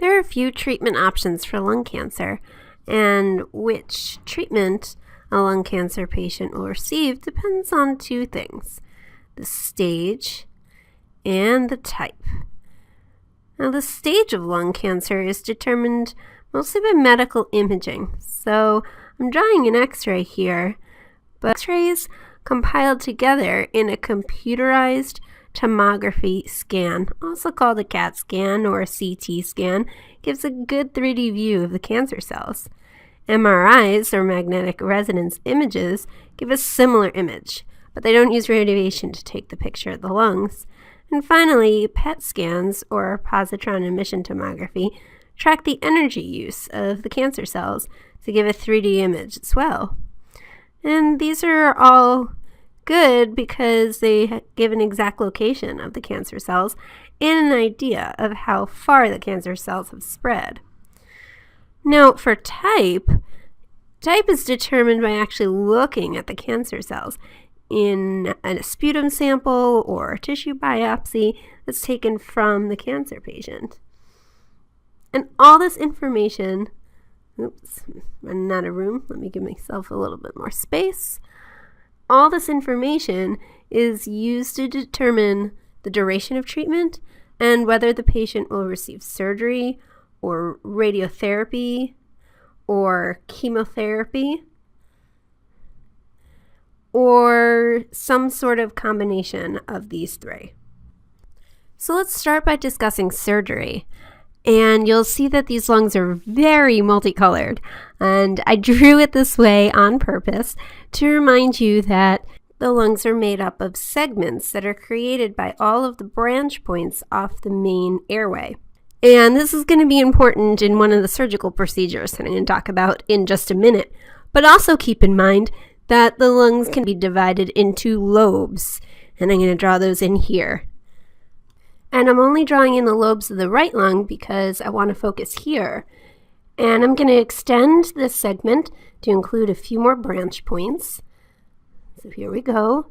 There are a few treatment options for lung cancer, and which treatment a lung cancer patient will receive depends on two things: the stage and the type. Now, the stage of lung cancer is determined mostly by medical imaging. So I'm drawing an x-ray here, but x-rays compiled together in a computerized tomography scan, also called a CAT scan or a CT scan, gives a good 3D view of the cancer cells. MRIs, or magnetic resonance images, give a similar image, but they don't use radiation to take the picture of the lungs. And finally, PET scans, or positron emission tomography, track the energy use of the cancer cells to give a 3D image as well. And these are all good because they give an exact location of the cancer cells and an idea of how far the cancer cells have spread. Now, for type is determined by actually looking at the cancer cells in a sputum sample or a tissue biopsy that's taken from the cancer patient. And all this information, running out of room, let me give myself a little bit more space. All this information is used to determine the duration of treatment and whether the patient will receive surgery or radiotherapy or chemotherapy or some sort of combination of these three. So let's start by discussing surgery. And you'll see that these lungs are very multicolored. And I drew it this way on purpose to remind you that the lungs are made up of segments that are created by all of the branch points off the main airway. And this is going to be important in one of the surgical procedures that I'm going to talk about in just a minute. But also keep in mind that the lungs can be divided into lobes. And I'm going to draw those in here. And I'm only drawing in the lobes of the right lung because I want to focus here. And I'm going to extend this segment to include a few more branch points. So here we go.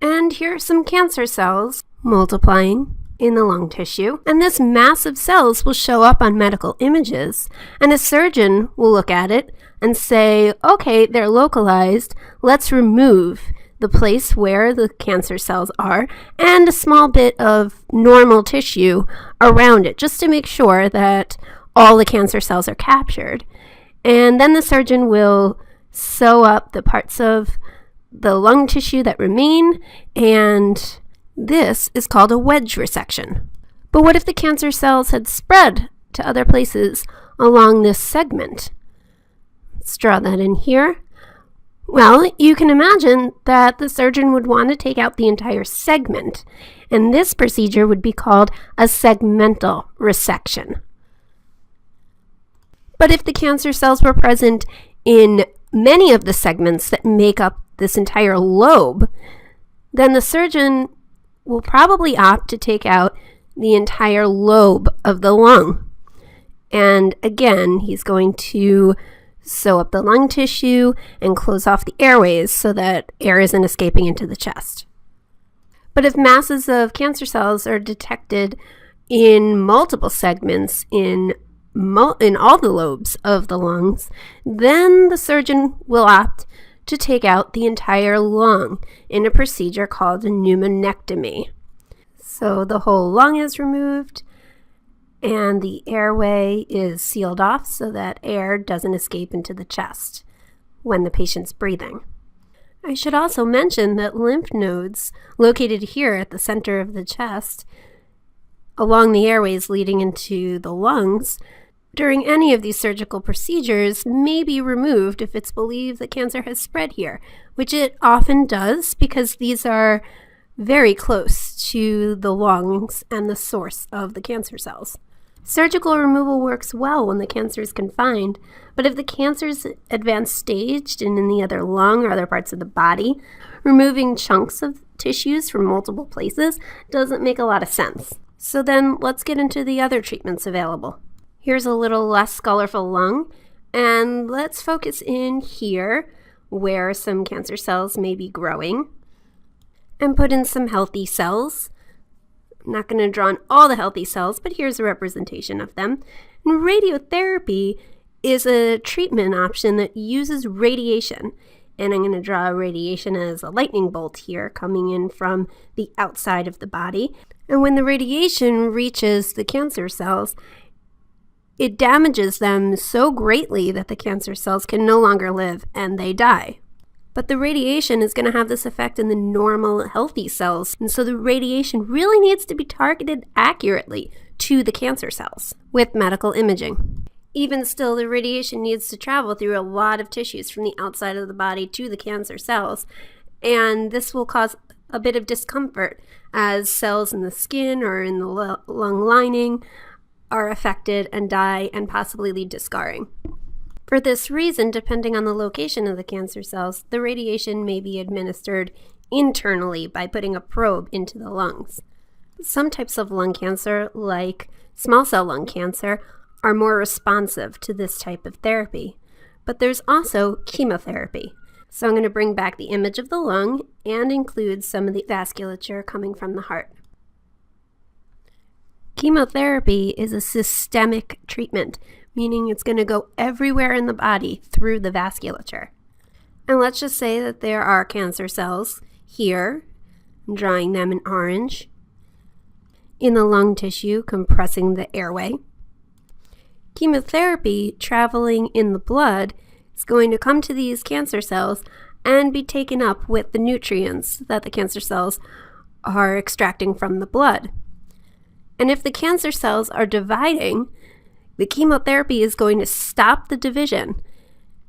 And here are some cancer cells multiplying in the lung tissue. And this mass of cells will show up on medical images. And a surgeon will look at it and say, okay, they're localized. Let's remove the place where the cancer cells are and a small bit of normal tissue around it, just to make sure that all the cancer cells are captured. And then the surgeon will sew up the parts of the lung tissue that remain, and this is called a wedge resection. But what if the cancer cells had spread to other places along this segment? Let's draw that in here. Well, you can imagine that the surgeon would want to take out the entire segment, and this procedure would be called a segmental resection. But if the cancer cells were present in many of the segments that make up this entire lobe, then the surgeon will probably opt to take out the entire lobe of the lung. And again, he's going to sew up the lung tissue and close off the airways so that air isn't escaping into the chest. But if masses of cancer cells are detected in multiple segments in all the lobes of the lungs, then the surgeon will opt to take out the entire lung in a procedure called a pneumonectomy. So the whole lung is removed and the airway is sealed off so that air doesn't escape into the chest when the patient's breathing. I should also mention that lymph nodes located here at the center of the chest, along the airways leading into the lungs, during any of these surgical procedures may be removed if it's believed that cancer has spread here, which it often does because these are very close to the lungs and the source of the cancer cells. Surgical removal works well when the cancer is confined, but if the cancer is advanced staged and in the other lung or other parts of the body, removing chunks of tissues from multiple places doesn't make a lot of sense. So then let's get into the other treatments available. Here's a little less colorful lung, and let's focus in here where some cancer cells may be growing and put in some healthy cells. I'm not going to draw on all the healthy cells, but here's a representation of them. And radiotherapy is a treatment option that uses radiation. And I'm going to draw radiation as a lightning bolt here coming in from the outside of the body. And when the radiation reaches the cancer cells, it damages them so greatly that the cancer cells can no longer live and they die. But the radiation is going to have this effect in the normal, healthy cells. And so the radiation really needs to be targeted accurately to the cancer cells with medical imaging. Even still, the radiation needs to travel through a lot of tissues from the outside of the body to the cancer cells. And this will cause a bit of discomfort as cells in the skin or in the lung lining are affected and die and possibly lead to scarring. For this reason, depending on the location of the cancer cells, the radiation may be administered internally by putting a probe into the lungs. Some types of lung cancer, like small cell lung cancer, are more responsive to this type of therapy. But there's also chemotherapy. So I'm going to bring back the image of the lung and include some of the vasculature coming from the heart. Chemotherapy is a systemic treatment, meaning it's going to go everywhere in the body through the vasculature. And let's just say that there are cancer cells here, I'm drawing them in orange, in the lung tissue, compressing the airway. Chemotherapy traveling in the blood is going to come to these cancer cells and be taken up with the nutrients that the cancer cells are extracting from the blood. And if the cancer cells are dividing, the chemotherapy is going to stop the division,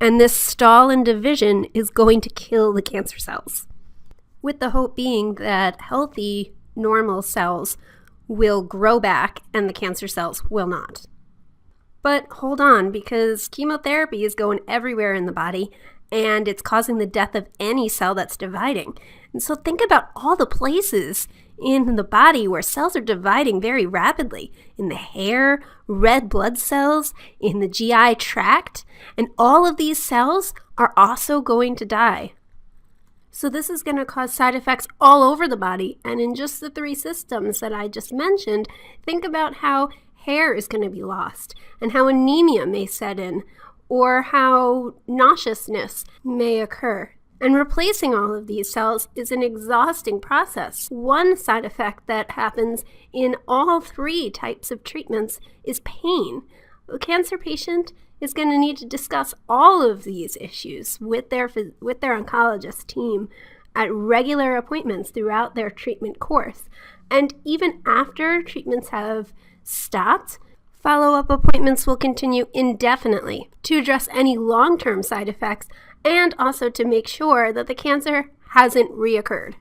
and this stall in division is going to kill the cancer cells, with the hope being that healthy, normal cells will grow back and the cancer cells will not. But hold on, because chemotherapy is going everywhere in the body, and it's causing the death of any cell that's dividing. And so think about all the places in the body where cells are dividing very rapidly. In the hair, red blood cells, in the GI tract, and all of these cells are also going to die. So this is going to cause side effects all over the body. And in just the 3 systems that I just mentioned, think about how hair is going to be lost and how anemia may set in, or how nauseousness may occur. And replacing all of these cells is an exhausting process. One side effect that happens in all 3 types of treatments is pain. A cancer patient is going to need to discuss all of these issues with their oncologist team at regular appointments throughout their treatment course. And even after treatments have stopped, follow-up appointments will continue indefinitely to address any long-term side effects and also to make sure that the cancer hasn't reoccurred.